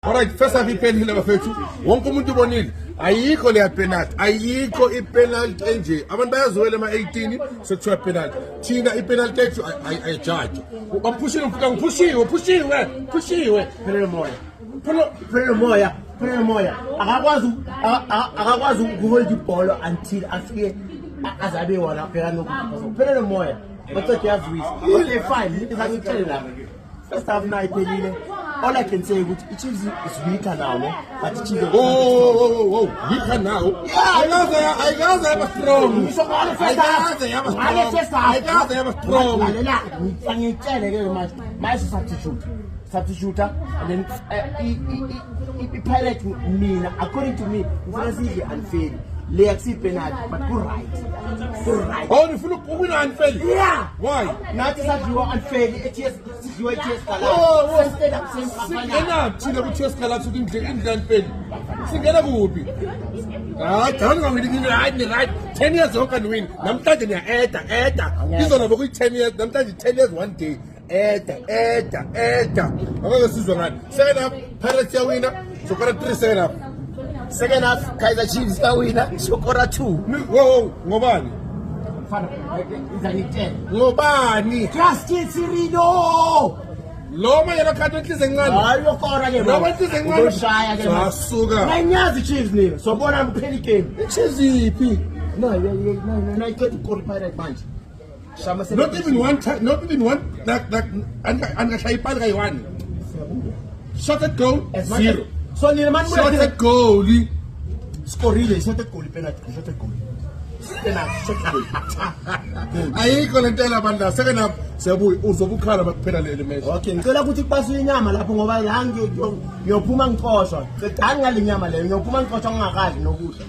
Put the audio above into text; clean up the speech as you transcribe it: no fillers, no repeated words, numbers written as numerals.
Alright, first half iphelile bafethu. Wonke umuntu ubonile. Ayikho leya penalty. Ayikho ipenalty enje. Abantu bayaziwela ama-18 sekuthiwa penalty. Thina ipenalty ethu ayijudge. Baphushile mfika ngipushiwe. Phelele moya. Akakwazi ukuhold ibhola until afike azabe wona phela nokuthi. Phelele moya. Bathothi yazwisa. Okay, fine. Ngizakutshela la. First half na iphelile. All I can say is Chiefs is weaker now, no? But Chiefs oh, weaker now? Yeah, I guess they are strong. My substituter, and then he pilot me. According to me, it's easy and fair. They accept penalty, but go right. Oh, if you look unfair. Yeah. Why? Not that you are unfair. It is you are just China with chess color to England fail. Singana Gubi. Right. 10 years you can win. I'm touching your Eta. He's on about 10 years. I'm touching 10 years one day. Eta. Another season. Second up, Pirates are winner. So for 3 second up. Second half, Kaizer Chiefs are winner. Sokora 2. Whoa, Ngobani. Ngobani. Justin Cirino. Loma yena kade inhliziyo encane. Hayi yokora ke. Loma inhliziyo encane. Ushaya ke. Sasuka. Ngiyazi Chiefs nini. So bona kuphela igame. Chiefs iphi? No, I get to call Pirate manje. Not even one that angashaya ipali kayi-1. Shot at goal 0. So nina man shot at goal. Scorile, shot at goal penalty, shot at goal. Ayikho lento labanda second half siyabuya uzobukhala bakuphela le match. Okay, ngicela ukuthi kupaswe inyama lapho ngoba la ngiyophuma ngixoshwa. Qedani ngale nyama leyo, ngiyophuma ngixoshwa ngingakadli nokudla.